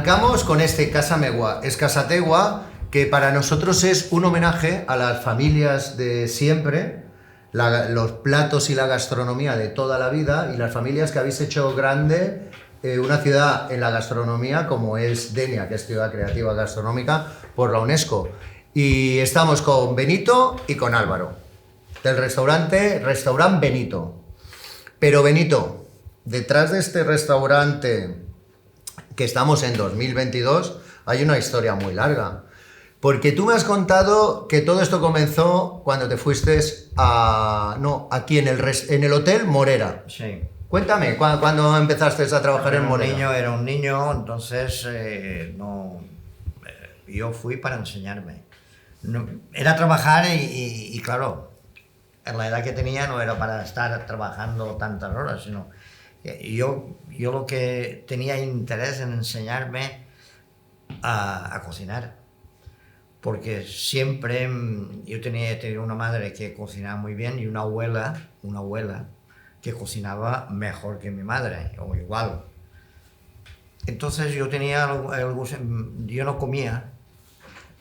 arrancamos con este Casa Megua, es Casategua, que para nosotros es un homenaje a las familias de siempre, los platos y la gastronomía de toda la vida, y las familias que habéis hecho grande una ciudad en la gastronomía como es Denia, que es ciudad creativa gastronómica por la UNESCO. Y estamos con Benito y con Álvaro, del Restaurant Benito. Pero Benito, detrás de este restaurante que estamos en 2022, hay una historia muy larga. Porque tú me has contado que todo esto comenzó cuando te fuiste aquí en el Hotel Morera. Sí. Cuéntame, ¿cuándo empezaste a trabajar en Morera? Era un niño, entonces yo fui para enseñarme. Era trabajar y claro, en la edad que tenía no era para estar trabajando tantas horas, sino que yo lo que tenía interés en enseñarme a cocinar. Porque siempre yo tenía una madre que cocinaba muy bien y una abuela que cocinaba mejor que mi madre, o igual. Entonces yo yo no comía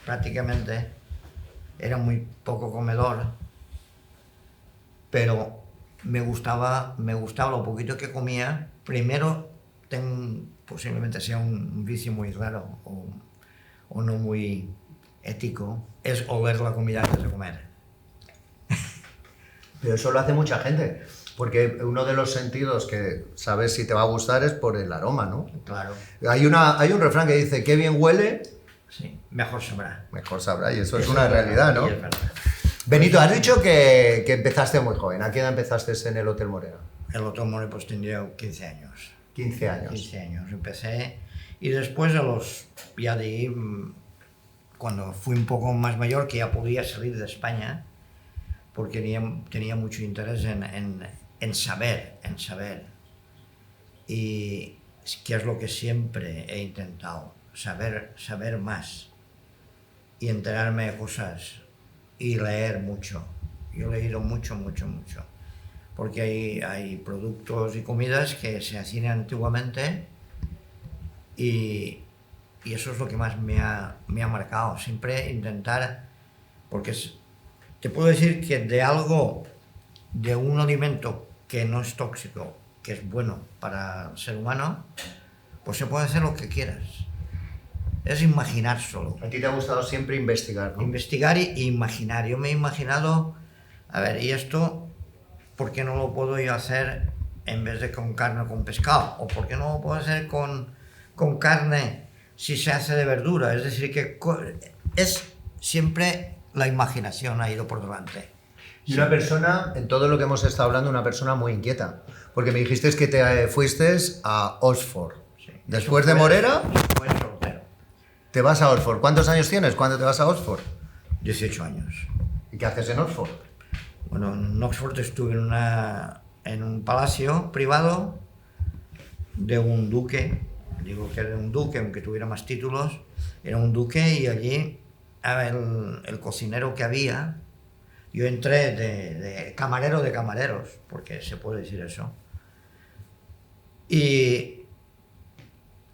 prácticamente, era muy poco comedor, pero me gustaba lo poquito que comía. Primero, posiblemente sea un vicio muy raro o no muy ético, es oler la comida antes de comer. Pero eso lo hace mucha gente, porque uno de los sentidos que sabes si te va a gustar es por el aroma, ¿no? Claro. Hay un refrán que dice, qué bien huele, sí, mejor sabrá. Mejor sabrá, y eso es una realidad, ¿no? Es verdad. Benito, has dicho que empezaste muy joven. ¿A qué edad empezaste en el Hotel Morera? El Hotel Morera pues tendría 15 años. 15 años. 15 años empecé, y después ya de ahí, cuando fui un poco más mayor, que ya podía salir de España, porque tenía mucho interés en saber. Y que es lo que siempre he intentado, saber más y enterarme de cosas y leer mucho. Yo he leído mucho, porque hay productos y comidas que se hacían antiguamente y eso es lo que más me ha marcado, siempre intentar, porque te puedo decir que de un alimento que no es tóxico, que es bueno para el ser humano, pues se puede hacer lo que quieras. Es imaginar solo. A ti te ha gustado siempre investigar, ¿no? Investigar e imaginar. Yo me he imaginado, a ver, ¿y esto por qué no lo puedo yo hacer en vez de con carne o con pescado? ¿O por qué no lo puedo hacer con carne si se hace de verdura? Es decir, que es siempre la imaginación ha ido por delante. Y una persona, en todo lo que hemos estado hablando, una persona muy inquieta. Porque me dijiste que te fuiste a Oxford. Sí. Después de Morera, Fue soltero. te vas a Oxford. ¿Cuántos años tienes cuando te vas a Oxford? 18 años. ¿Y qué haces en Oxford? Bueno, en Oxford estuve en un palacio privado de un duque. Digo que era un duque, aunque tuviera más títulos. Era un duque, y allí el cocinero que había, yo entré de camarero de camareros, porque se puede decir eso. Y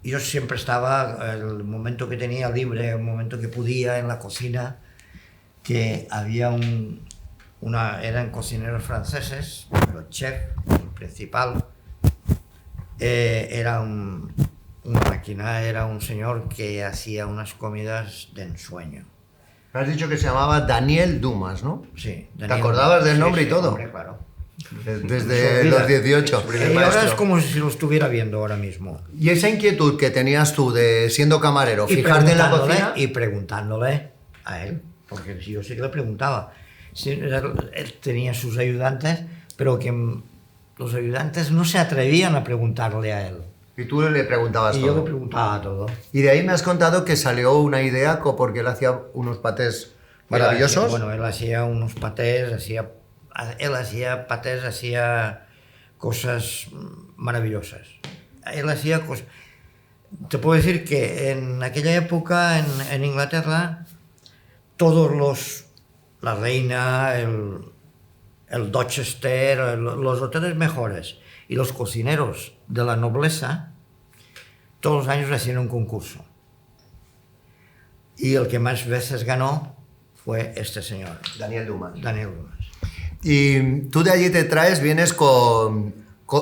yo siempre estaba, el momento que tenía libre, el momento que podía en la cocina, que había eran cocineros franceses, el chef, el principal, era una máquina, era un señor que hacía unas comidas de ensueño. Me has dicho que se llamaba Daniel Dumas, ¿no? Sí. ¿Te acordabas del nombre y todo? Hombre, claro. Desde los 18. Y ahora es como si lo estuviera viendo ahora mismo. Y esa inquietud que tenías tú de siendo camarero, fijarte en la cocina. Y preguntándole a él, porque yo sí que le preguntaba. Sí, él tenía sus ayudantes, pero que los ayudantes no se atrevían a preguntarle a él. Y tú le preguntabas Y todo. yo le preguntaba todo. Y de ahí me has contado que salió una idea porque él hacía unos patés maravillosos. Él hacía unos patés, hacía cosas maravillosas. Él hacía cosas. Te puedo decir que en aquella época en Inglaterra, la reina, el Dorchester, los hoteles mejores y los cocineros de la nobleza todos los años hacían un concurso. Y el que más veces ganó fue este señor, Daniel Dumas. Daniel Dumas. Y tú de allí te traes, vienes con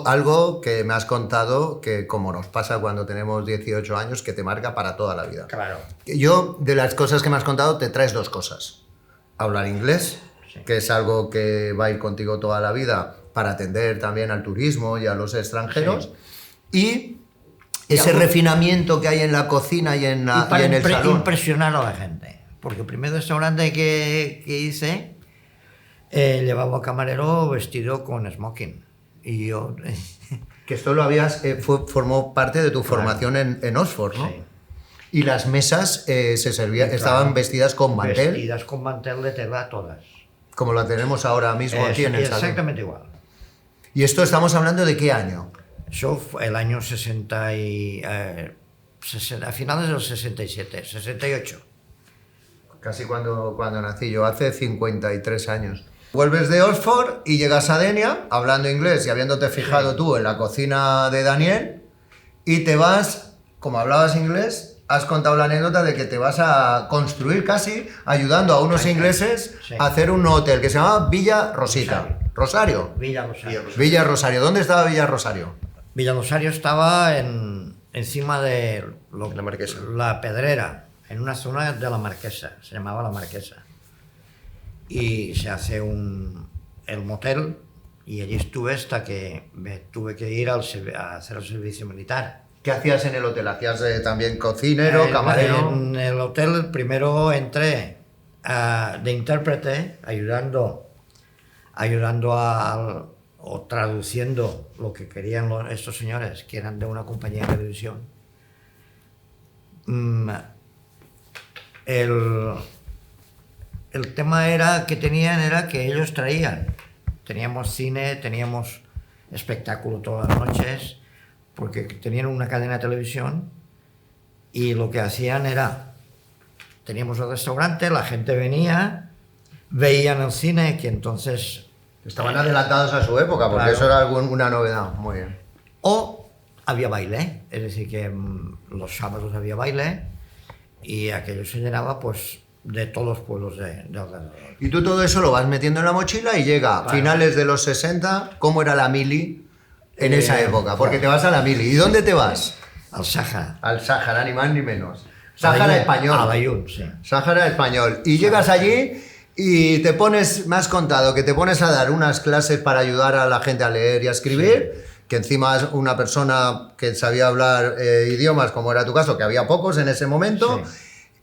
algo que me has contado, que como nos pasa cuando tenemos 18 años, que te marca para toda la vida. Claro. Yo, de las cosas que me has contado, te traes dos cosas. Hablar inglés, Sí. que es algo que va a ir contigo toda la vida para atender también al turismo y a los extranjeros. Y ese refinamiento que hay en la cocina y en el salón. Impresionar a la gente. Porque el primer restaurante que hice, llevaba camarero vestido con smoking. Y yo... Que esto lo habías, formó parte de tu formación en Oxford, ¿no? Sí. Y las mesas se servían, Claro. estaban vestidas con mantel, Vestidas con mantel de tela todas. como la tenemos ahora mismo aquí en el salón. Exactamente igual. ¿Y esto estamos hablando de qué año? Eso fue el año 60 a finales del 67, 68. Casi cuando nací yo, hace 53 años. Vuelves de Oxford y llegas a Denia, hablando inglés y habiéndote fijado tú en la cocina de Daniel, y te vas, como hablabas inglés, has contado la anécdota de que te vas a construir casi, ayudando a unos ingleses Sí. a hacer un hotel que se llama Villa Rosita. ¿Rosario? Villa Rosario. Villa Rosario. ¿Dónde estaba Villa Rosario? Villa Rosario estaba encima de La Marquesa. la Pedrera, en una zona de la Marquesa, se llamaba la Marquesa. Y se hace el motel, y allí estuve hasta que me tuve que ir a hacer el servicio militar. ¿Qué hacías en el hotel? ¿Hacías también cocinero, camarero? En el hotel primero entré de intérprete, ayudando o traduciendo lo que querían estos señores, que eran de una compañía de televisión. El tema era que ellos traían. Teníamos cine, teníamos espectáculo todas las noches, porque tenían una cadena de televisión, y lo que hacían era, teníamos el restaurante, la gente venía, veían el cine, que entonces... Estaban adelantados a su época, porque Claro. eso era una novedad. Muy bien. O había baile, es decir, que los sábados había baile, y aquello se llenaba pues de todos los pueblos de alrededor. Y tú todo eso lo vas metiendo en la mochila y llega a Claro. finales de los 60, ¿cómo era la mili en esa época? Porque claro. te vas a la mili. ¿Y dónde te vas? Al Sáhara. Al Sáhara, ni más ni menos. Sáhara español. A Bayún, sí. Sáhara español. Y llegas allí y te pones, me has contado, que te pones a dar unas clases para ayudar a la gente a leer y a escribir, que encima es una persona que sabía hablar idiomas, como era tu caso, que había pocos en ese momento,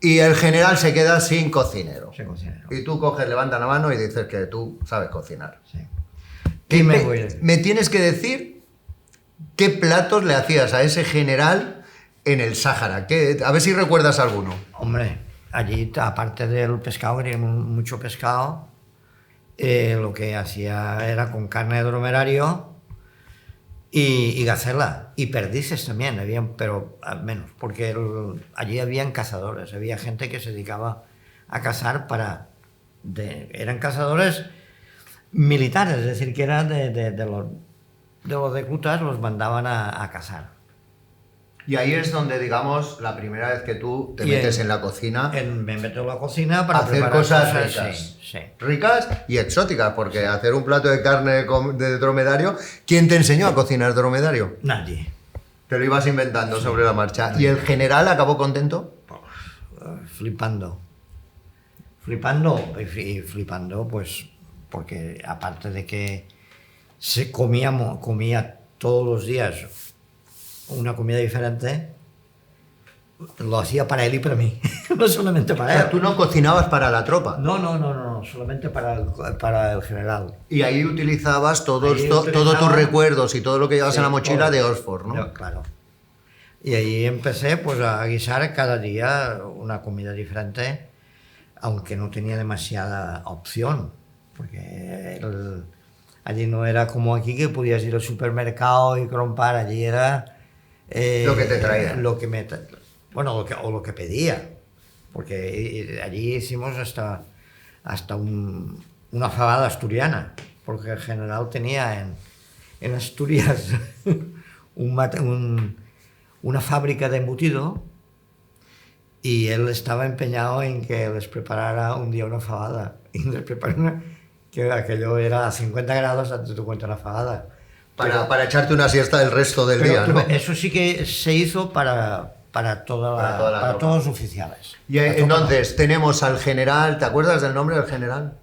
y el general se queda sin cocinero. Sí, cocinero. Y tú coges, levantas la mano y dices que tú sabes cocinar. Sí. Y Y me voy. me tienes que decir qué platos le hacías a ese general en el Sáhara. A ver si recuerdas alguno. Hombre, allí, aparte del pescado, teníamos mucho pescado. Lo que hacía era con carne de dromerario y gacela. Y perdices también, pero al menos, porque allí habían cazadores, había gente que se dedicaba a cazar eran cazadores militares, es decir, que eran de los reclutas, los mandaban a cazar. Y ahí es donde, digamos, la primera vez que tú te Y metes en la cocina Me meto en la cocina para hacer preparar cosas ricas. Sí, sí. Ricas y exóticas, porque hacer un plato de carne de dromedario, ¿quién te enseñó a cocinar dromedario? Nadie. Te lo ibas inventando sobre la marcha. ¿Y el general acabó contento? Flipando, pues, porque aparte de que comía todos los días una comida diferente, lo hacía para él y para mí, no solamente O para sea, él. tú no cocinabas para la tropa. No, solamente para el general. Y ahí utilizabas todos Ahí tus utilizaba- recuerdos y todo lo que llevas Sí, en la mochila todo. de Oxford, ¿no? Claro. Y ahí empecé pues a guisar cada día una comida diferente, aunque no tenía demasiada opción, porque allí no era como aquí, que podías ir al supermercado y comprar. Allí era Lo que te traía. lo que pedía, porque allí hicimos hasta una fabada asturiana, porque el general tenía en Asturias un una fábrica de embutido y él estaba empeñado en que les preparara un día una fabada. Y les preparó que aquello era a 50 grados antes de tu cuenta una fabada. Para echarte una siesta el resto del día, ¿no? Eso sí que se hizo para todos los oficiales. Y entonces tenemos al general, ¿te acuerdas del nombre del general?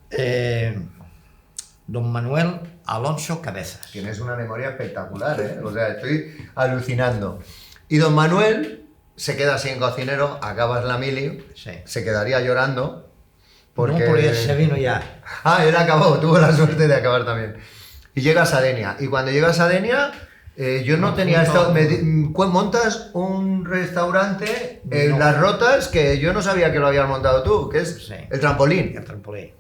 Don Manuel Alonso Cabezas. Tienes una memoria espectacular, ¿eh? O sea, estoy alucinando. Y don Manuel se queda sin cocinero, acabas la mili, Sí. se quedaría llorando. No, porque se vino ya. Ah, él acabó, tuvo la suerte de acabar también. Y llegas a Denia. Y cuando llegas a Denia, yo no tenía esto. Montas un restaurante en Las Rotas que yo no sabía que lo habías montado tú, que es Sí. el trampolín. El trampolín.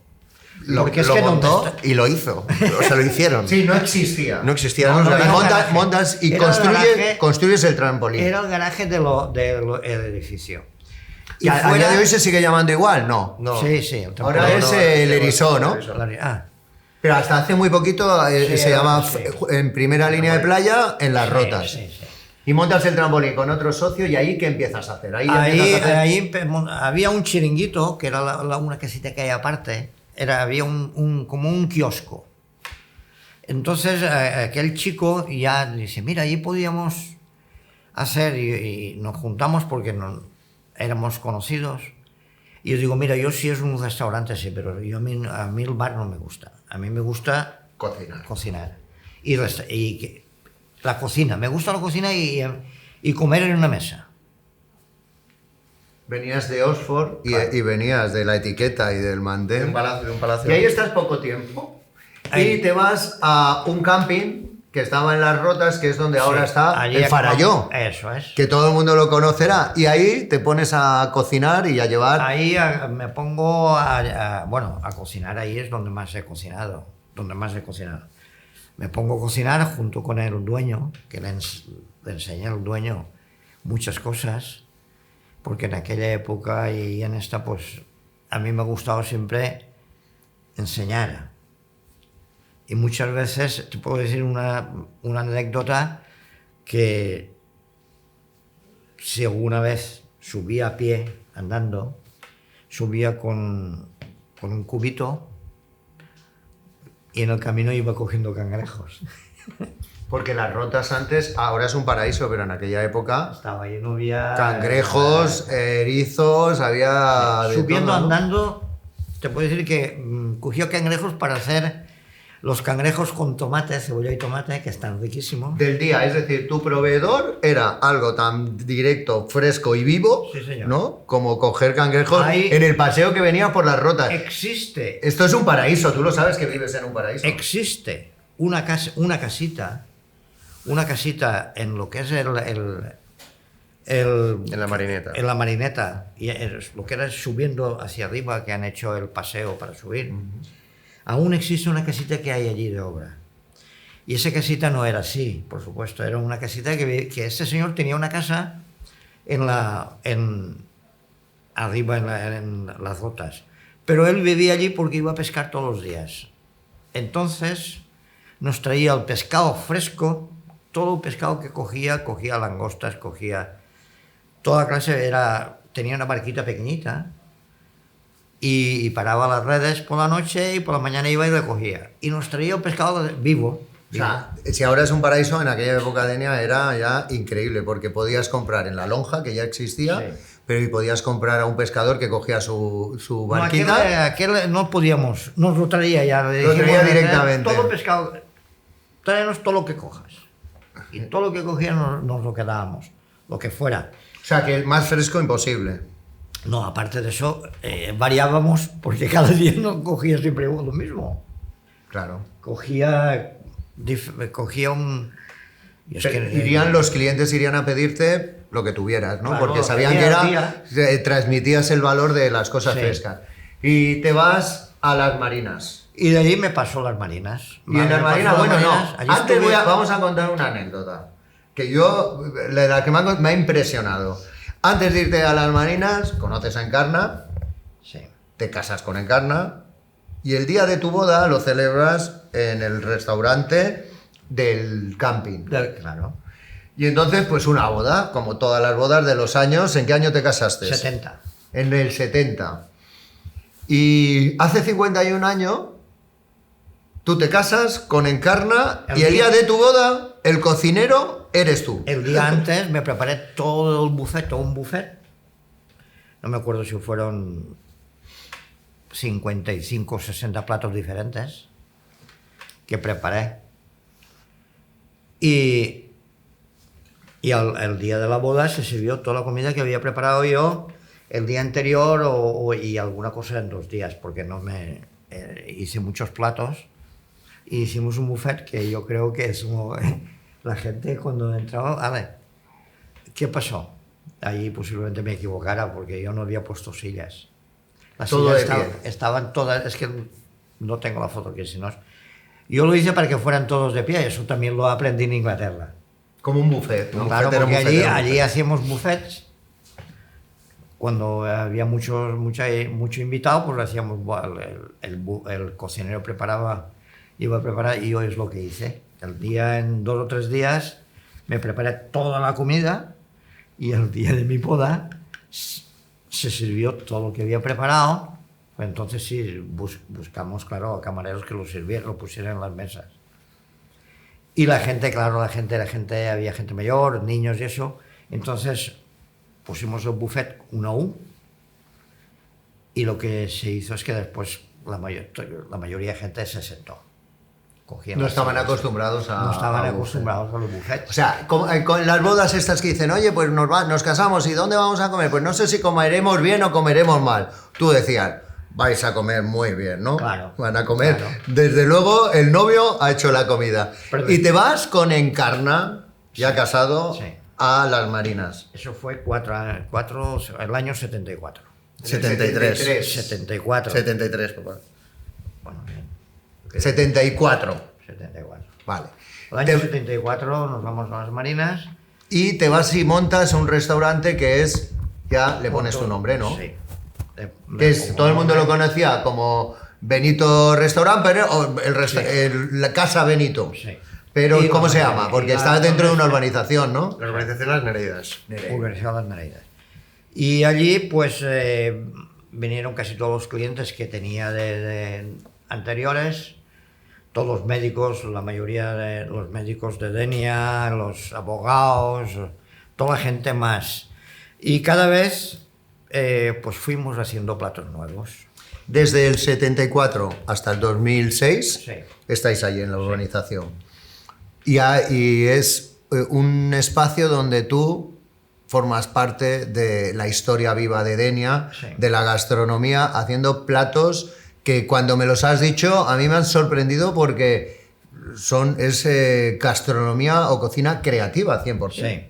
Lo Porque es que montó donde está- y lo hizo. O sea, lo hicieron. Sí, no existía. No existía. No, No, no, no, no. Montas y Era el garaje. construyes el trampolín. Era el garaje del edificio. ¿Y a día de hoy se sigue llamando igual? No. No. Sí, sí. El Ahora trampolín. es el Erisó, ¿no? Ah, Pero hasta hace muy poquito Sí, se llama sí. en primera línea de playa en Las Rotas. sí, sí. Y montas el trampolín con otro socio y ahí ¿qué empiezas a hacer? Ahí había un chiringuito, que era una casita que hay aparte, había como un kiosco. Entonces aquel chico ya dice, mira, allí podíamos hacer, y nos juntamos porque éramos conocidos. Y yo digo, mira, yo sí es un restaurante, sí, pero a mí el bar no me gusta. A mí me gusta cocinar. Y la cocina, me gusta la cocina y comer en una mesa. Venías de Oxford y venías de la etiqueta y del Mandel. De un palacio. Y ahí estás poco tiempo. Ahí. Y te vas a un camping que estaba en Las Rotas, que es donde ahora está allí el Faralló. Eso es. Que todo el mundo lo conocerá. Y ahí te pones a cocinar y a llevar... Ahí me pongo a cocinar, ahí es donde más he cocinado, Me pongo a cocinar junto con el dueño, que le enseñé al dueño muchas cosas, porque en aquella época y en esta, pues, a mí me ha gustado siempre enseñar. Y muchas veces, te puedo decir una anécdota, que si alguna vez subía a pie, andando, subía con un cubito y en el camino iba cogiendo cangrejos. Porque Las Rotas antes, ahora es un paraíso, pero en aquella época... Estaba ahí, no había... Cangrejos, erizos, había... de Subiendo, todo, ¿no? andando, te puedo decir que cogía cangrejos para hacer los cangrejos con tomate, cebolla y tomate, que están riquísimos. Del día, es decir, tu proveedor era algo tan directo, fresco y vivo, Sí, señor. ¿no? Como coger cangrejos Ahí- en el paseo que venía por Las Rotas. Existe Esto es un paraíso, tú lo sabes que vives en un paraíso. una casita en lo que es En la marineta. en la marineta, y es lo que era subiendo hacia arriba, que han hecho el paseo para subir. Aún existe una casita que hay allí de obra. Y esa casita no era así, por supuesto, era una casita que este señor tenía una casa arriba en Las Rotas. Pero él vivía allí porque iba a pescar todos los días. Entonces nos traía el pescado fresco, todo el pescado que cogía langostas, cogía toda clase, tenía una barquita pequeñita y paraba las redes por la noche y por la mañana iba y recogía. Y nos traía el pescado vivo. O sea, si ahora es un paraíso, en aquella época de Denia era ya increíble, porque podías comprar en la lonja, que ya existía, Sí. pero y podías comprar a un pescador que cogía su No, barquita. aquel no podíamos, nos lo traía ya. Le Lo traía dijimos, directamente. Todo el pescado, tráenos todo lo que cojas. Y todo lo que cogía nos lo quedábamos, lo que fuera. O sea, que el más fresco imposible. No, aparte de eso, variábamos porque cada día no cogía siempre lo mismo. Claro. Cogía un... y es que, Los clientes irían a pedirte lo que tuvieras, ¿no? Claro, Porque sabían que transmitías el valor de las cosas Sí. frescas. Y te vas a Las Marinas. Y de ahí me pasó las marinas. Y en Las Marinas, bueno, no. Allí Antes estuve- vamos a contar una anécdota. Que la que me ha impresionado. Antes de irte a Las Marinas, conoces a Encarna, Sí. te casas con Encarna y el día de tu boda lo celebras en el restaurante del camping. Claro. Y entonces, pues una boda, como todas las bodas de los años. ¿En qué año te casaste? 70. En el 70. Y hace 51 años, tú te casas con Encarna y el día de tu boda, el cocinero eres tú. El día antes me preparé todo el buffet, todo un buffet. No me acuerdo si fueron 55 o 60 platos diferentes que preparé. Y el día de la boda se sirvió toda la comida que había preparado yo el día anterior y alguna cosa en 2 días, porque no me hice muchos platos y hicimos un buffet que yo creo que es como la gente cuando entraba, a ver, ¿qué pasó? Ahí posiblemente me equivocara porque yo no había puesto sillas. Las Todo sillas de pie. estaban todas, es que no tengo la foto aquí, si no. Yo lo hice para que fueran todos de pie, eso también lo aprendí en Inglaterra. Como un buffet. Un Claro, bufetero, porque bufetero, allí bufetero. hacíamos buffets. Cuando había mucho invitado, pues hacíamos, el cocinero iba a preparar, y yo es lo que hice. El día, en 2 o 3 días, me preparé toda la comida y el día de mi boda se sirvió todo lo que había preparado. Entonces sí, buscamos, claro, a camareros que lo pusieran en las mesas. Y la gente, claro, había gente mayor, niños y eso. Entonces pusimos el buffet 1 a 1 y lo que se hizo es que después la mayoría de gente se sentó. Cogían No las estaban sillas. acostumbrados a... No estaban a buffet. acostumbrados a los buffets. O sea, con las bodas estas que dicen, oye, pues nos casamos, ¿y dónde vamos a comer? Pues no sé si comeremos bien o comeremos mal. Tú decías, vais a comer muy bien, ¿no? Claro, Van a comer. claro. Desde luego, el novio ha hecho la comida. Perdón. Y te vas con Encarna, ya casado, sí. a Las Marinas. Eso fue el año 74. 73. 74. 73, papá. Bueno, bien. 74. 74. Vale. El año 74 nos vamos a Las Marinas. Y te vas y montas un restaurante que es, ya le pones tu nombre, ¿no? Sí. Que es, todo el mundo lo conocía como Benito Restaurant, pero la Casa Benito. Sí. Pero Y ¿cómo se bueno, llama? y Porque la- está dentro de una urbanización, ¿no? La urbanización Las Nereidas. Universidad de Las Nereidas. Y allí, pues, vinieron casi todos los clientes que tenía de anteriores, todos los médicos, la mayoría de los médicos de Denia, los abogados, toda la gente más. Y cada vez, pues, fuimos haciendo platos nuevos. Desde el 74 hasta el 2006 Sí. estáis ahí en la urbanización. Y es un espacio donde tú formas parte de la historia viva de Denia, Sí. de la gastronomía, haciendo platos que cuando me los has dicho a mí me han sorprendido porque es gastronomía o cocina creativa 100%. Sí.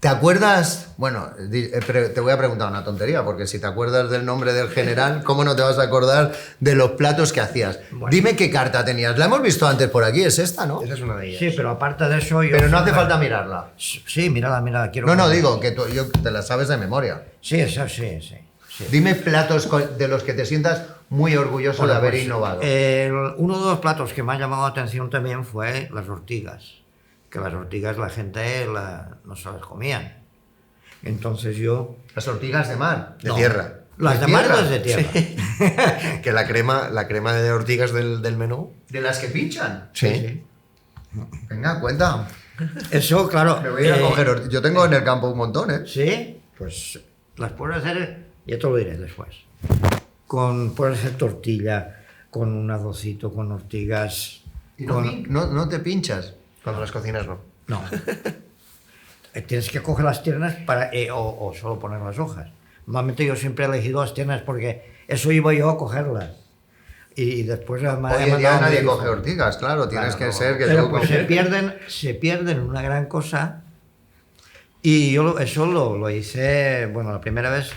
¿Te acuerdas? Bueno, te voy a preguntar una tontería, porque si te acuerdas del nombre del general, ¿cómo no te vas a acordar de los platos que hacías? Bueno. Dime qué carta tenías. La hemos visto antes por aquí, es esta, ¿no? Esa es una de ellas. Sí, pero aparte de eso... Pero no hace falta mirarla. Sí, mírala, quiero... No, que- digo que yo te la sabes de memoria. Sí, eso sí. Dime platos de los que te sientas muy orgulloso de Bueno, haber pues, innovado. Uno de los platos que me ha llamado la atención también fue las ortigas. Que las ortigas la gente no se las comían. Entonces yo... Las ortigas de mar. De no, tierra. Las ¿De de mar y tierra? las de tierra. Que la crema de ortigas del menú. ¿De las que pinchan? Sí. Venga, cuenta. Eso, claro... Me voy a ir a coger Yo tengo en el campo un montón, ¿eh? Sí, pues las puedes hacer, ya te lo diré después. Puedes hacer tortilla con un arrocito, con ortigas... Y no, con- no te pinchas. Cuando las cocinas no. No. Tienes que coger las tiernas o solo poner las hojas. Normalmente yo siempre he elegido las tiernas porque eso iba yo a cogerlas. Y después me ha Hoy en día mandado nadie mi hijo. coge ortigas, claro. Tienes Claro, que no. ser que Pero tú... pues se pierden una gran cosa. Y yo eso lo hice, bueno, la primera vez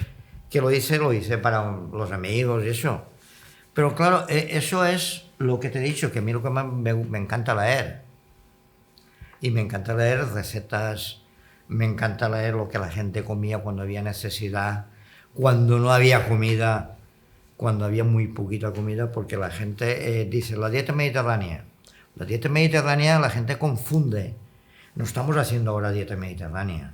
que lo hice para los amigos y eso. Pero claro, eso es lo que te he dicho, que a mí lo que más me encanta leer. Y me encanta leer recetas, me encanta leer lo que la gente comía cuando había necesidad, cuando no había comida, cuando había muy poquita comida, porque la gente dice la dieta mediterránea. La dieta mediterránea la gente confunde No estamos haciendo ahora dieta mediterránea.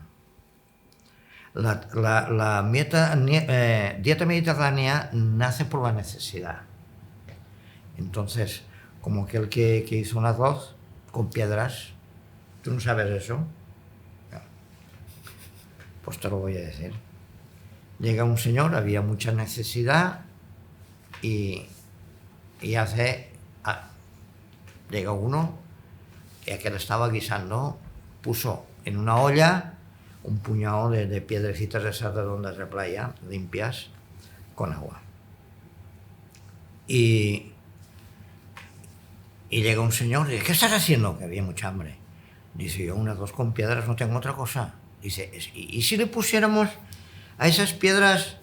Dieta mediterránea nace por la necesidad. Entonces, como aquel que hizo un arroz con piedras, ¿tú no sabes eso? No. Pues te lo voy a decir. Llega un señor, había mucha necesidad y llega uno y aquel estaba guisando, puso en una olla un puñado de piedrecitas esas redondas de playa, limpias, con agua. Y llega un señor y dice, ¿qué estás haciendo? Que había mucha hambre. Dice, yo un arroz con piedras, no tengo otra cosa. Dice, ¿y si le pusiéramos a esas piedras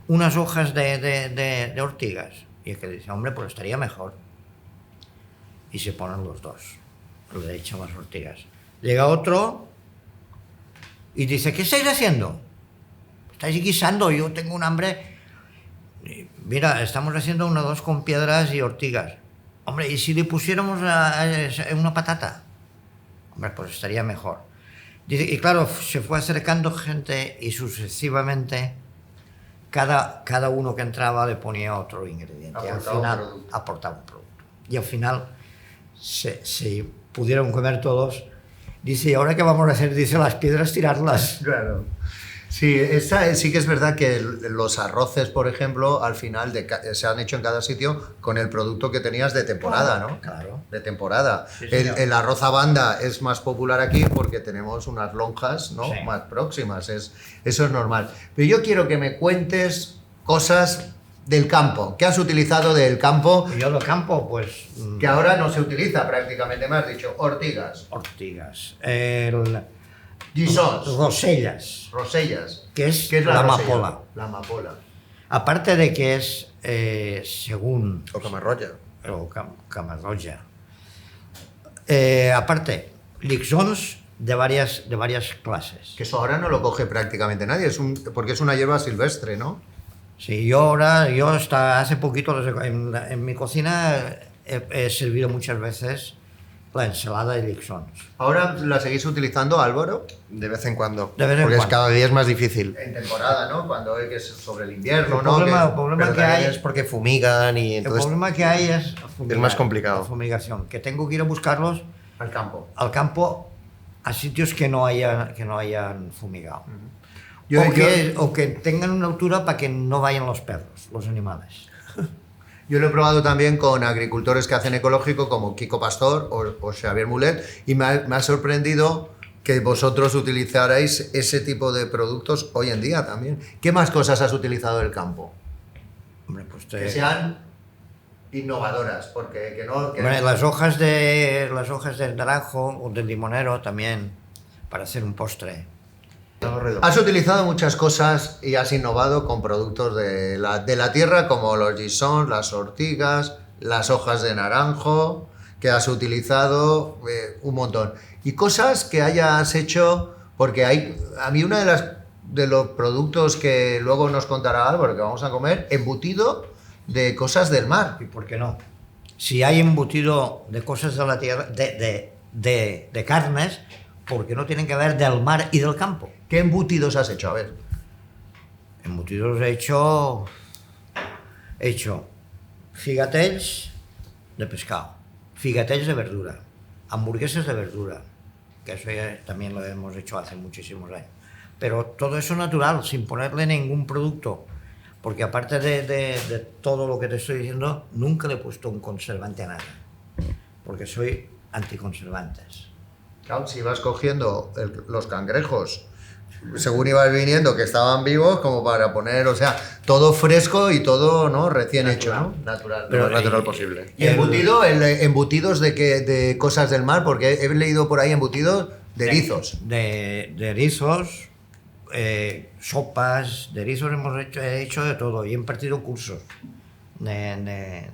unas hojas de ortigas? Y aquel dice, hombre, pues estaría mejor. Y se ponen los dos, le echan las ortigas. Llega otro y dice, ¿qué estáis haciendo? Estáis guisando, yo tengo un hambre. Mira, estamos haciendo un arroz con piedras y ortigas. Hombre, ¿y si le pusiéramos una patata? Hombre, pues estaría mejor. Dice, y claro, se fue acercando gente y sucesivamente cada uno que entraba le ponía otro ingrediente. Y al final aportaba un producto. Y al final se pudieron comer todos. Dice, ¿y ahora qué vamos a hacer? Dice, las piedras tirarlas. Claro. Sí, sí que es verdad que los arroces, por ejemplo, al final se han hecho en cada sitio con el producto que tenías de temporada, ¿no? Claro. De temporada. Sí, el arroz a banda es más popular aquí porque tenemos unas lonjas, ¿no? Sí. Más próximas. Eso es normal. Pero yo quiero que me cuentes cosas del campo. ¿Qué has utilizado del campo? Y yo del campo, pues... Que ahora no se utiliza prácticamente, me has dicho. Ortigas. Ortigas. Gisons. Rosellas, ¿Qué es la rosella? amapola. La amapola. Aparte de que es, según... O camarroya. O camarroya. Aparte, lixons de varias clases. Que eso ahora no lo coge prácticamente nadie, porque es una hierba silvestre, ¿no? Sí, yo hasta hace poquito en mi cocina he servido muchas veces la ensalada de lixons. ¿Ahora la seguís utilizando, Álvaro? De vez en cuando. De vez en porque cuando. cada día es más difícil. En temporada, ¿no? Cuando que es sobre el invierno, El ¿no? problema Pero que también hay es porque fumigan y El entonces... problema que hay es fumigar, más complicado. la fumigación, que tengo que ir a buscarlos Al campo. al campo a sitios que no hayan fumigado. Yo- O que tengan una altura para que no vayan los perros, los animales. Yo lo he probado también con agricultores que hacen ecológico como Kiko Pastor o Xavier Mulet y me ha sorprendido que vosotros utilizarais ese tipo de productos hoy en día también. ¿Qué más cosas has utilizado del campo? Hombre, pues Que sean innovadoras, porque que no... Hombre, las hojas del naranjo o del limonero también, para hacer un postre. Has utilizado muchas cosas y has innovado con productos de la tierra como los gisons, las ortigas, las hojas de naranjo, que has utilizado un montón. Y cosas que hayas hecho, porque a mí uno de los productos que luego nos contará Álvaro que vamos a comer, embutido de cosas del mar. ¿Y por qué no? Si hay embutido de cosas de la tierra, de carnes, ¿por qué no tienen que ver del mar y del campo? ¿Qué embutidos has hecho? A ver. Embutidos he hecho figatells de pescado, figatells de verdura, hamburguesas de verdura, que eso ya también lo hemos hecho hace muchísimos años. Pero todo eso natural, sin ponerle ningún producto, porque aparte de todo lo que te estoy diciendo, nunca le he puesto un conservante a nada, porque soy anticonservantes. Claro, si ibas cogiendo los cangrejos, según ibas viniendo, que estaban vivos, como para poner, o sea, todo fresco y todo, ¿no? Recién hecho, ¿no? Natural. Lo más natural posible. Y embutidos de cosas del mar, porque he leído por ahí embutidos de erizos. De erizos, sopas, de erizos he hecho de todo y he impartido cursos de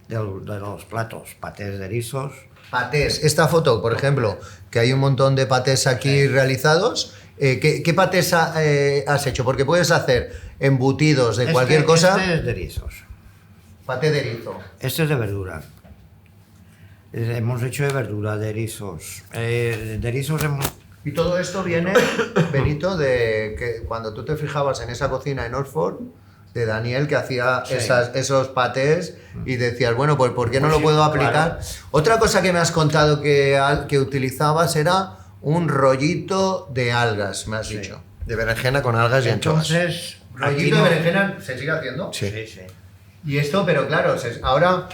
los platos, patés de erizos. Patés. Esta foto, por ejemplo, que hay un montón de patés aquí realizados. ¿Qué patés has hecho? Porque puedes hacer embutidos de cualquier cosa. Este es de erizos. Paté de erizo. Este es de verdura. Hemos hecho de verdura, de erizos. De erizos hemos... Y todo esto viene, Benito, de que cuando tú te fijabas en esa cocina en Oxford, de Daniel, que hacía Sí. esos patés, y decías, bueno, pues ¿por qué no Pues lo sí, puedo aplicar? claro. Otra cosa que me has contado que utilizabas era un rollito de algas, me has Sí. dicho. De berenjena con algas y anchoas. Entonces, aquí ¿Rollito no- de berenjena se sigue haciendo? Sí. Sí, sí. Y esto, pero claro, ahora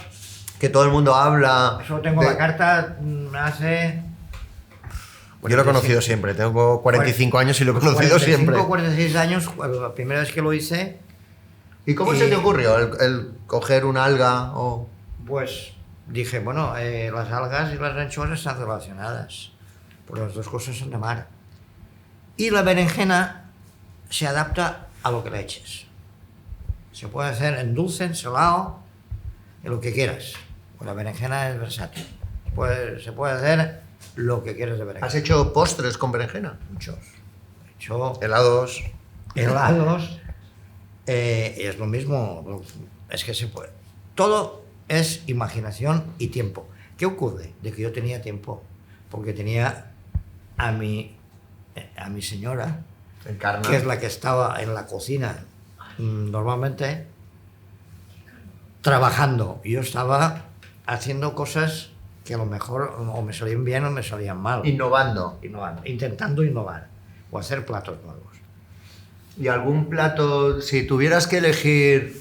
que todo el mundo habla... Eso tengo de- la carta hace... Yo lo he conocido siempre, tengo 45 años y lo he conocido 45, siempre. 46 años, la primera vez que lo hice, ¿Y cómo Y- se te ocurrió el coger un alga o...? pues dije, bueno, las algas y las anchoas están relacionadas, pues las dos cosas son de mar. Y la berenjena se adapta a lo que le eches. Se puede hacer en dulce, en salado, en lo que quieras. Pues la berenjena es versátil. Se puede hacer lo que quieras de berenjena. ¿Has hecho postres con berenjena? Muchos. He hecho Helados. helados, es lo mismo, es que se puede. Todo es imaginación y tiempo. ¿Qué ocurre? De que yo tenía tiempo, porque tenía a mi señora, Encarna. que es la que estaba en la cocina normalmente, trabajando. Y yo estaba haciendo cosas que a lo mejor o me salían bien o me salían mal. Innovando. Intentando innovar o hacer platos nuevos. ¿Y algún plato, si tuvieras que elegir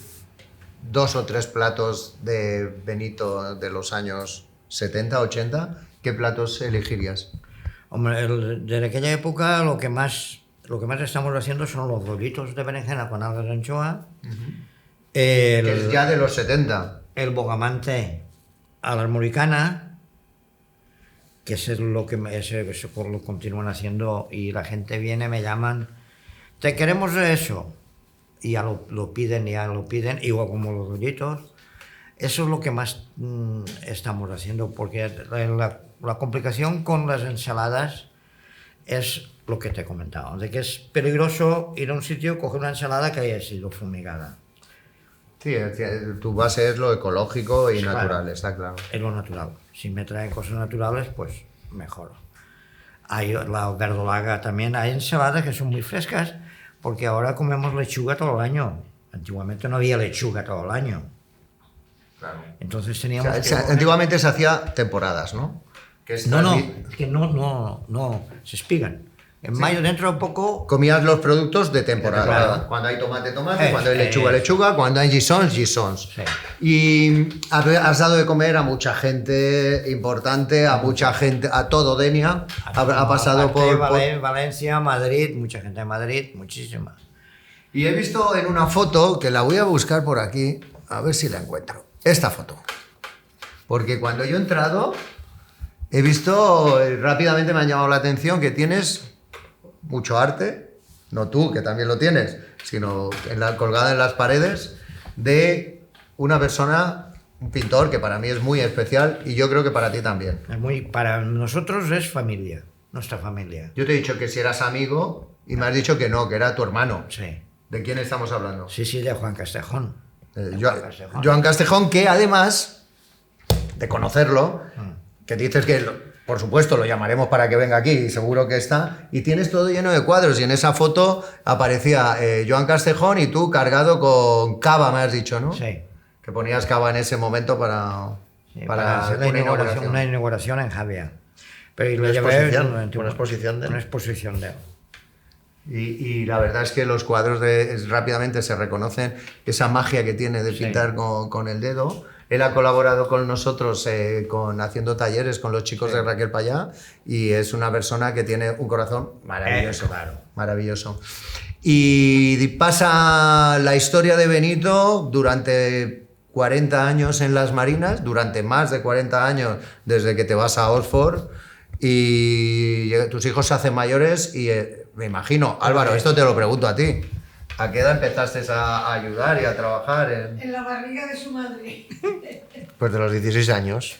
2 o 3 platos de Benito de los años 70, 80, qué platos elegirías? Hombre, desde aquella época lo que más estamos haciendo son los rollitos de berenjena con algas de anchoa, Que es ya de los 70. el bogamante a la armoricana, que es lo que eso lo continúan haciendo y la gente viene, me llaman, te queremos eso, y ya lo piden, igual como los rollitos. Eso es lo que más estamos haciendo, porque la complicación con las ensaladas es lo que te he comentado, de que es peligroso ir a un sitio, coger una ensalada que haya sido fumigada. Sí, tu base es lo ecológico y Sí, natural, claro. está claro. Es lo natural. Si me traen cosas naturales, pues mejor. Hay la verdolaga también, hay ensaladas que son muy frescas, porque ahora comemos lechuga todo el año. Antiguamente no había lechuga todo el año. Claro. Entonces O teníamos sea, antiguamente se hacía temporadas, ¿no? Que es No, transmi- es que no, se espigan. En mayo, dentro de poco, Comías los productos de temporada. Claro. Cuando hay tomate, cuando hay lechuga, es. lechuga, cuando hay gisons, gisons. sí. Y has dado de comer a mucha gente importante, a mucha gente, a todo Denia. Ha pasado Aparte, por... Valencia, Madrid, mucha gente de Madrid, muchísima. Y he visto en una foto, que la voy a buscar por aquí, a ver si la encuentro. Esta foto. Porque cuando yo he entrado, he visto, rápidamente me ha llamado la atención que tienes mucho arte, no tú, que también lo tienes, sino colgada en las paredes, de una persona, un pintor que para mí es muy especial y yo creo que para ti también. Para nosotros es familia, nuestra familia. Yo te he dicho que si eras amigo y me has dicho que no, que era tu hermano. Sí, ¿De quién estamos hablando? sí, de Juan Castejón. De Juan Castejón. Joan Castejón, que además de conocerlo, que dices que, por supuesto, lo llamaremos para que venga aquí, y seguro que está, y tienes todo lleno de cuadros, y en esa foto aparecía Joan Castejón y tú cargado con cava, me has dicho, ¿no? Sí. Que ponías cava en ese momento Sí, para hacer una inauguración en Javier. Pero y lo Una llevé exposición, durante una exposición de él. una exposición de él. Y la verdad es que los cuadros rápidamente se reconocen esa magia que tiene de Sí. pintar con el dedo. Él ha colaborado con nosotros haciendo talleres con los chicos de Raquel Payá y es una persona que tiene un corazón maravilloso. Claro. Maravilloso. Y pasa la historia de Benito durante 40 años en las Marinas, durante más de 40 años desde que te vas a Oxford y tus hijos se hacen mayores y me imagino, Álvaro, esto te lo pregunto a ti. ¿A qué edad empezaste a ayudar y a trabajar En la barriga de su madre. Pues de los 16 años.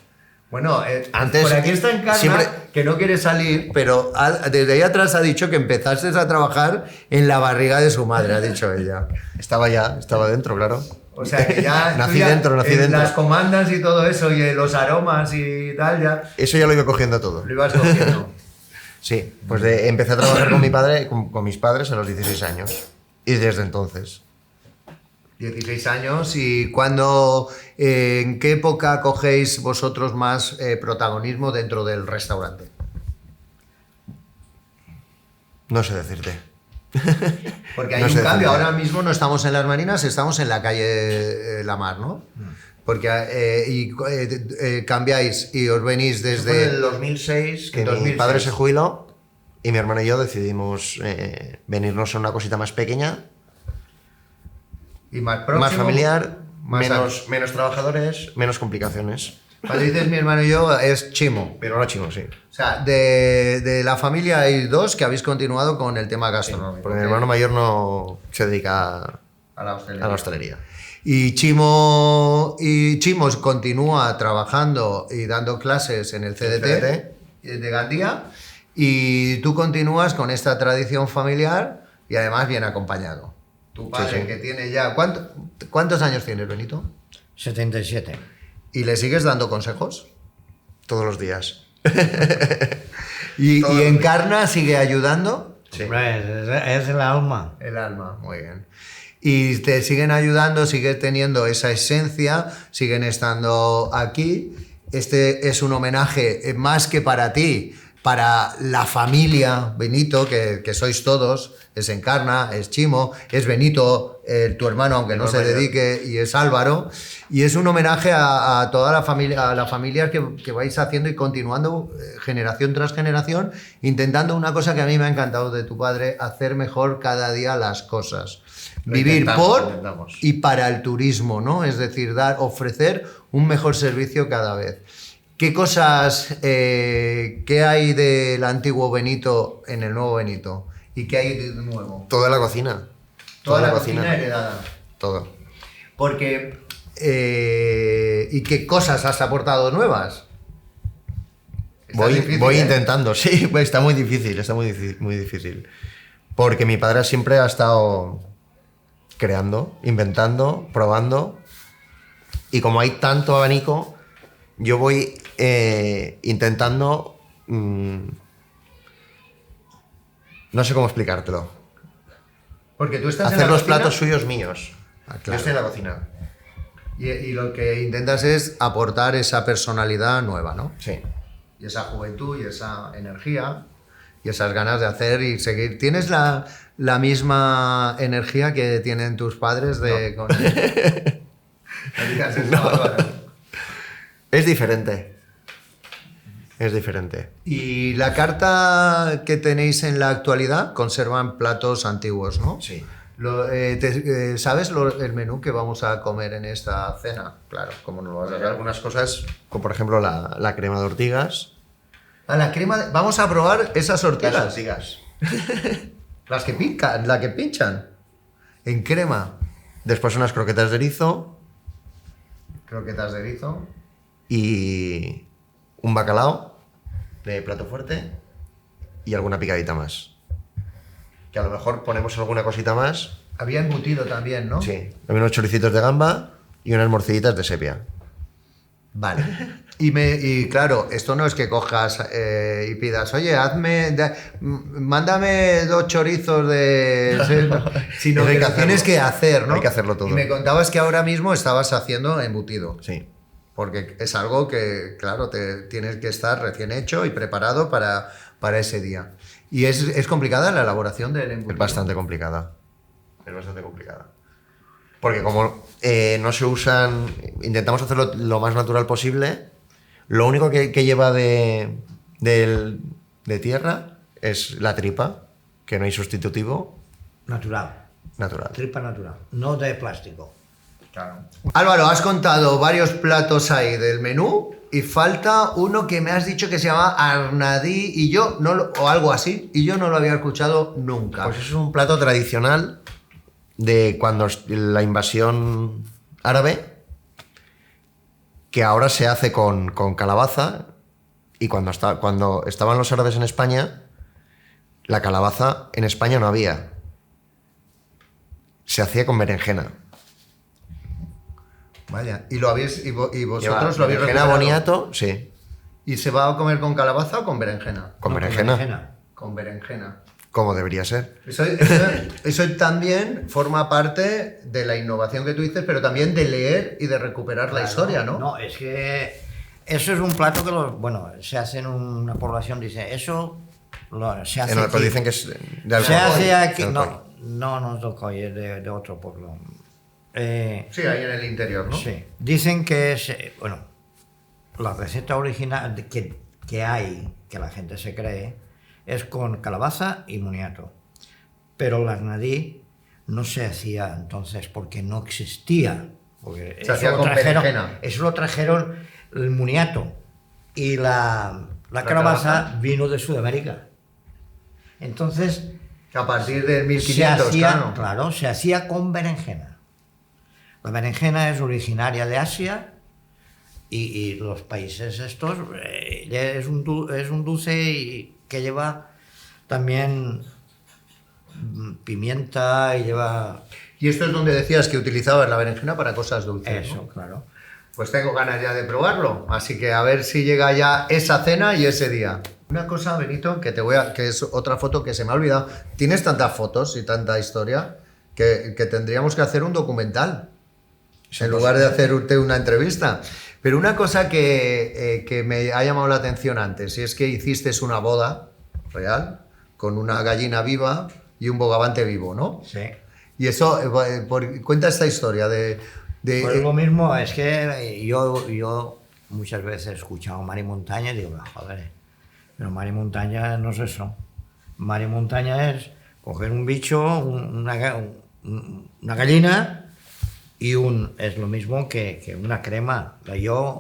Bueno, Antes, por aquí está Encarna, siempre- que no quiere salir, pero desde ahí atrás ha dicho que empezaste a trabajar en la barriga de su madre, ha dicho ella. Estaba dentro, claro. O sea, que ya nací dentro. las comandas y todo eso, y los aromas y tal, ya Eso ya lo iba cogiendo todo. lo ibas cogiendo. Sí, pues empecé a trabajar con mi padre, con mis padres a los 16 años. Y desde entonces. 16 años, y ¿en qué época cogéis vosotros más protagonismo dentro del restaurante? No sé decirte. Porque hay No un sé cambio, decirte. ahora mismo no estamos en Las Marinas, estamos en la calle La Mar, ¿no? Porque cambiáis y os venís Fue en desde... el 2006 que En mi 2006. padre se jubiló y mi hermano y yo decidimos venirnos a una cosita más pequeña, Y más próximo, más familiar, más menos trabajadores, menos complicaciones. Cuando dices mi hermano y yo, es Chimo. Pero no chino, sí. O sea, de la familia hay dos que habéis continuado con el tema gastronómico. Porque mi hermano mayor no se dedica a la a hostelería. la hostelería. Y Chimo continúa trabajando y dando clases en el CDT de Gandía, y tú continúas con esta tradición familiar y además bien acompañado. Tu padre, sí. que tiene ya... ¿Cuántos años tienes, Benito? 77. ¿Y le sigues dando consejos? Todos los días. ¿Y Todos los Encarna sigue ayudando? Sí. Hombre, es el alma. El alma, muy bien. Y te siguen ayudando, sigues teniendo esa esencia, siguen estando aquí. Este es un homenaje más que para ti, para la familia, Benito, que sois todos. Es Encarna, es Chimo, es Benito, tu hermano, aunque no se dedique, y es Álvaro. Y es un homenaje a toda la familia, a la familia que vais haciendo y continuando generación tras generación, intentando una cosa que a mí me ha encantado de tu padre: hacer mejor cada día las cosas. Vivir Intentamos. y para el turismo, ¿no? Es decir, ofrecer un mejor servicio cada vez. ¿Qué cosas, qué hay del antiguo Benito en el nuevo Benito? ¿Y qué hay de nuevo? Toda la cocina. Toda la cocina heredada. Todo. Porque, ¿y qué cosas has aportado nuevas? Está difícil, Voy ¿eh? intentando, sí, pues está muy difícil, muy difícil. Porque mi padre siempre ha estado creando, inventando, probando. Y como hay tanto abanico, yo voy intentando... no sé cómo explicártelo. Porque tú estás en Hacer la los cocina platos suyos míos. Ah, claro. Yo estoy en la cocina. y lo que intentas es aportar esa personalidad nueva, ¿no? Sí. Y esa juventud y esa energía y esas ganas de hacer y seguir. ¿Tienes la misma energía que tienen tus padres de... No. No digas eso, Álvaro. Es diferente. Es diferente. Y la carta que tenéis en la actualidad conservan platos antiguos, ¿no? Sí. ¿Sabes el menú que vamos a comer en esta cena? Claro, como no lo vas a Hay saber. algunas cosas, como por ejemplo la crema de ortigas. Ah, la crema vamos a probar esas ortigas. Las ortigas. Las que pican, la que pinchan. En crema. Después unas croquetas de erizo Croquetas de erizo. y un bacalao de plato fuerte y alguna picadita más. Que a lo mejor ponemos alguna cosita más. Había embutido también, ¿no? Sí. También unos choricitos de gamba y unas morcillitas de sepia. Vale. Y claro, esto no es que cojas y pidas, oye, mándame 2 chorizos sino Eso hay que que lo tienes hacerlo. que hacer, ¿no? Hay que hacerlo todo. Y me contabas que ahora mismo estabas haciendo embutido. Sí. Porque es algo que, claro, tienes que estar recién hecho y preparado para ese día. ¿Y es complicada la elaboración del embutido? Es bastante complicada. Es bastante complicada. Porque como no se usan... Intentamos hacerlo lo más natural posible. Lo único que lleva de tierra es la tripa, que no hay sustitutivo Natural. natural. Tripa natural. No de plástico. Claro. Álvaro, has contado varios platos ahí del menú y falta uno que me has dicho que se llama arnadí y yo o algo así, y yo no lo había escuchado nunca. Pues es un plato tradicional de cuando la invasión árabe, que ahora se hace con calabaza, y cuando estaban los árabes en España, la calabaza en España no había. Se hacía con berenjena. Vaya, y lo habéis y Lleva vosotros lo habéis berenjena recuperado. boniato, sí. ¿Y se va a comer con calabaza o con berenjena? Con No, berenjena, Con berenjena. como debería ser. Eso también forma parte de la innovación que tú dices, pero también de leer y de recuperar la Claro, historia, ¿no? No, es que eso es un plato que se hace en una población, dice, eso se hace Pero aquí. dicen que es de Se Alcoy, hace aquí, de Alcoy. no es de Alcoy, es de otro pueblo. Sí, ahí en el interior, ¿no? Sí, dicen que es, bueno, la receta original que hay, que la gente se cree, es con calabaza y moniato. Pero la arnadí no se hacía entonces porque no existía. Porque Se hacía con berenjena. eso lo trajeron el moniato y la calabaza vino de Sudamérica. Entonces A partir de se 1500, hacía, claro. se hacía con berenjena. La berenjena es originaria de Asia y los países estos es un dulce que lleva también pimienta y lleva Y esto es donde decías que utilizabas la berenjena para cosas dulces, eso, ¿no? claro. Pues tengo ganas ya de probarlo, así que a ver si llega ya esa cena y ese día. Una cosa, Benito, que es otra foto que se me ha olvidado. Tienes tantas fotos y tanta historia que tendríamos que hacer un documental en lugar de hacerte una entrevista. Pero una cosa que me ha llamado la atención antes, y es que hiciste una boda real con una gallina viva y un bogavante vivo, ¿no? Sí. Y eso, cuenta esta historia de Pues lo mismo, es que yo muchas veces he escuchado Mari Montaña y digo, joder, pero Mari Montaña no es eso. Mari Montaña es coger un bicho, una gallina y es lo mismo que una crema.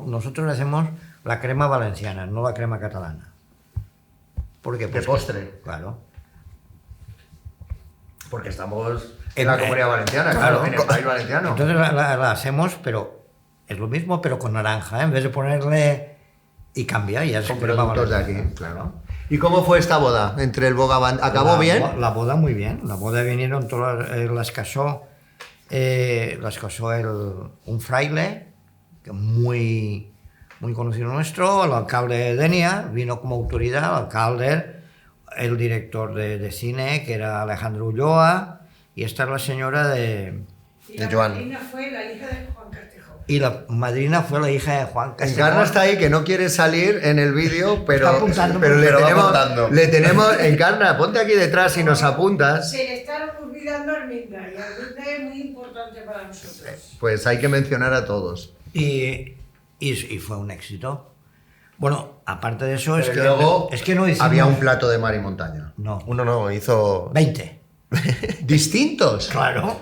Nosotros hacemos la crema valenciana, no la crema catalana. ¿Por qué? de Pues postre, claro. porque estamos en la En- Comunidad Valenciana, claro, en el país valenciano. Entonces la hacemos, pero es lo mismo, pero con naranja, ¿eh? En vez de ponerle y cambia, ya es Con crema productos de valenciana. aquí, claro. ¿Y cómo fue esta boda entre el bogavante? ¿Acabó bien? La boda muy bien. La boda vinieron todas, las casó un fraile que muy conocido nuestro, el alcalde de Denia, vino como autoridad, el alcalde, el director de cine, que era Alejandro Ulloa, y esta es la señora de... Y De la Joan. madrina fue la hija de Juan Castejo. Y la madrina fue la hija de Juan Castellón. Encarna está ahí, que no quiere salir en el vídeo, pero, Está apuntando, pero pero va apuntando. le tenemos... Encarna, ponte aquí detrás y nos apuntas. Se le está olvidando a Arminda, y Arminda es muy importante para nosotros. Pues hay que mencionar a todos. Y fue un éxito. Bueno, aparte de eso, Pero luego es que no hicimos... había un plato de Mari Montaña. No, Uno no, hizo 20. ¿Distintos? Claro.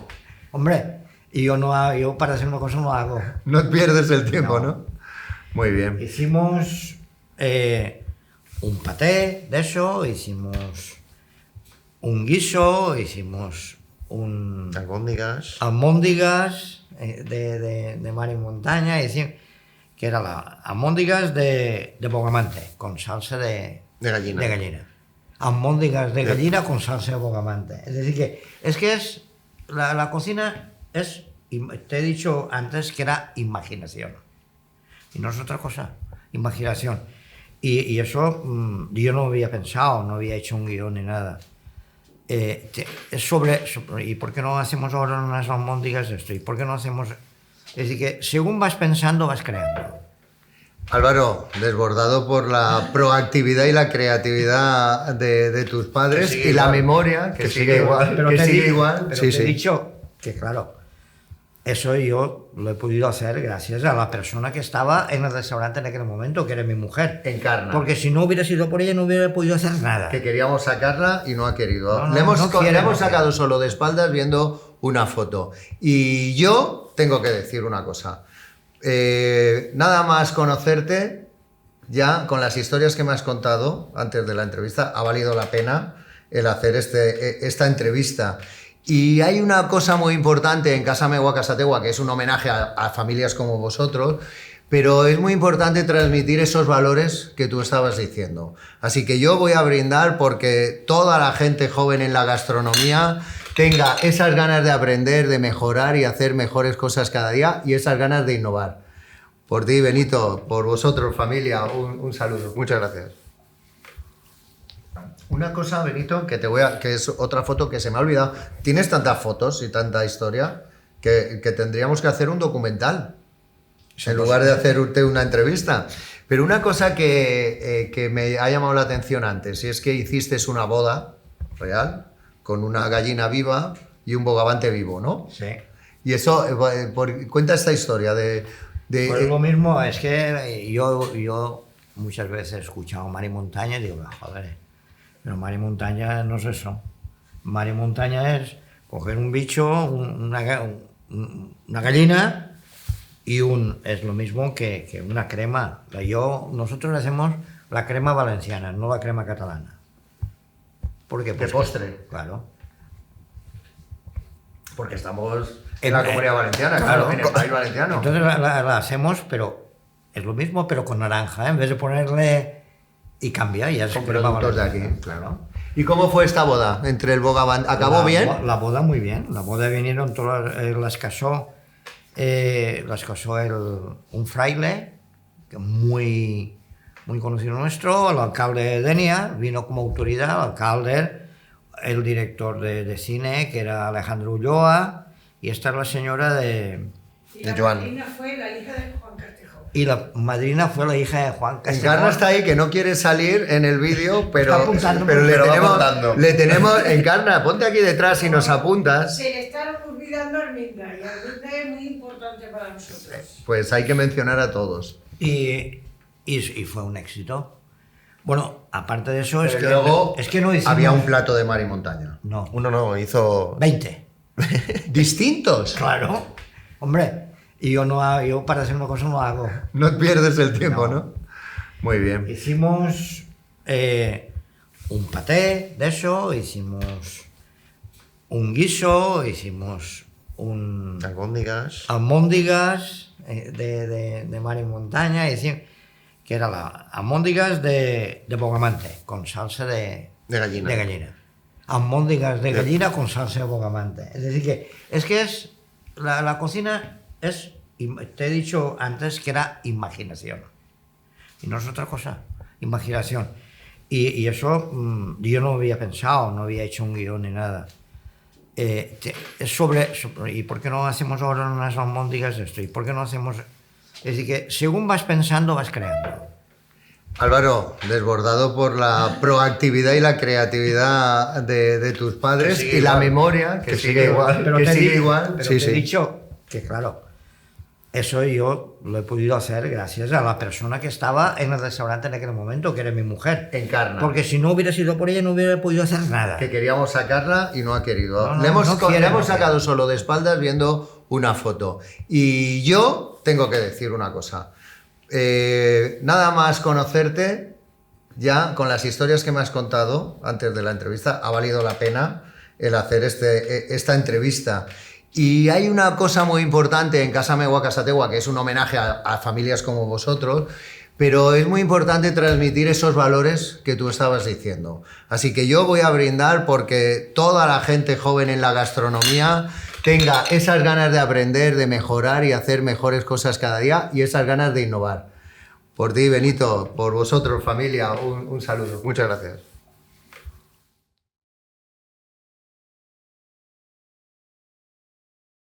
Hombre, y yo para hacer una cosa no hago. No pierdes el tiempo, No. ¿no? Muy bien. Hicimos un paté de eso, hicimos un guiso, hicimos un albóndigas. almóndigas de mar y montaña, que era la almóndigas de bogamante con salsa de gallina. Almóndigas de gallina con salsa de bogamante. Es decir, que la cocina es, te he dicho antes que era imaginación. Y no es otra cosa, imaginación. Y eso yo no había pensado, no había hecho un guión ni nada. Es ¿y por qué no hacemos ahora unas almóndigas de esto? ¿Y por qué no hacemos...? Es decir, que según vas pensando, vas creando. Álvaro, desbordado por la proactividad y la creatividad de tus padres Que sigue y la igual. memoria que sigue igual. Pero Que te sigue di- igual. Pero Sí, te sí. he dicho que, claro, eso yo lo he podido hacer gracias a la persona que estaba en el restaurante en aquel momento, que era mi mujer. Encarna. Porque si no hubiera sido por ella, no hubiera podido hacer nada. Que queríamos sacarla y no ha querido. No, no, le hemos, no quiere, le hemos no sacado quiere. solo de espaldas viendo una foto. Y yo tengo que decir una cosa. Nada más conocerte, ya con las historias que me has contado antes de la entrevista, ha valido la pena el hacer esta entrevista. Y hay una cosa muy importante en Casa Megua Casategua, que es un homenaje a familias como vosotros, pero es muy importante transmitir esos valores que tú estabas diciendo. Así que yo voy a brindar porque toda la gente joven en la gastronomía tenga esas ganas de aprender, de mejorar y hacer mejores cosas cada día y esas ganas de innovar. Por ti, Benito, por vosotros, familia, un saludo. Muchas gracias. Una cosa, Benito, que es otra foto que se me ha olvidado. Tienes tantas fotos y tanta historia que tendríamos que hacer un documental en lugar de hacerte una entrevista. Pero una cosa que me ha llamado la atención antes, y es que hiciste una boda real con una gallina viva y un bogavante vivo, ¿no? Sí. Y eso, cuenta esta historia de Pues lo mismo, es que yo muchas veces he escuchado Mar y Montaña y digo, joder, pero Mar y Montaña no es eso. Mar y Montaña es coger un bicho, una gallina y es lo mismo que una crema. Nosotros hacemos la crema valenciana, no la crema catalana. ¿Por qué? de Pues postre. Claro. Porque estamos en la En- Comunidad Valenciana, claro. claro, en el país valenciano. Entonces la hacemos, pero es lo mismo, pero con naranja, ¿eh? En vez de ponerle y cambia, y ya es Con crema productos de valenciana, aquí, claro. ¿Y cómo fue esta boda entre el bogavante? ¿Acabó bien? La boda muy bien. La boda vinieron todas, las casó un fraile que muy conocido nuestro, el alcalde de Denia, vino como autoridad, el alcalde, el director de cine, que era Alejandro Ulloa, y esta es la señora de... Y De la Joan. madrina fue la hija de Juan Castejo. Y la madrina fue la hija de Juan Castejo. Encarna está ahí, que no quiere salir en el vídeo, pero, Está apuntando, pero pero va apuntando. le tenemos... Encarna, ponte aquí detrás y nos apuntas. Se le está olvidando a Arminda, y Arminda es muy importante para nosotros. Pues hay que mencionar a todos. Y fue un éxito. Bueno, aparte de eso, es Pero que, luego es que no hicimos... había un plato de mar y montaña. No, Uno no, hizo... 20. ¿Distintos? Claro. Hombre, y yo para hacer una cosa no hago. No pierdes el tiempo, No. ¿no? Muy bien. Hicimos un paté de eso, hicimos un guiso, hicimos un Albóndigas. almóndigas de mar y montaña, que era la almóndigas de bogamante con salsa de De gallina. Almóndigas de gallina con salsa de bogamante. Es decir, que es la cocina es, te he dicho antes que era imaginación. Y no es otra cosa, imaginación. Y eso yo no había pensado, no había hecho un guión ni nada. Es sobre, ¿y por qué no hacemos ahora unas almóndigas de esto? ¿Y por qué no hacemos...? Es decir, que según vas pensando, vas creando. Álvaro, desbordado por la proactividad y la creatividad de tus padres Que sigue y la igual. memoria que sigue igual. Pero Que te sigue di- igual. Pero Sí, te he sí. dicho que, claro, eso yo lo he podido hacer gracias a la persona que estaba en el restaurante en aquel momento, que era mi mujer. Encarna. Porque si no hubiera sido por ella, no hubiera podido hacer nada. Que queríamos sacarla y no ha querido. No, no, le hemos, no quiere, le hemos no quiere. sacado solo de espaldas viendo una foto. Y yo tengo que decir una cosa. Nada más conocerte, ya con las historias que me has contado antes de la entrevista, ha valido la pena el hacer esta entrevista. Y hay una cosa muy importante en Casa Megua Casategua, que es un homenaje a familias como vosotros, pero es muy importante transmitir esos valores que tú estabas diciendo. Así que yo voy a brindar porque toda la gente joven en la gastronomía tenga esas ganas de aprender, de mejorar y hacer mejores cosas cada día y esas ganas de innovar. Por ti, Benito, por vosotros, familia, un saludo. Muchas gracias.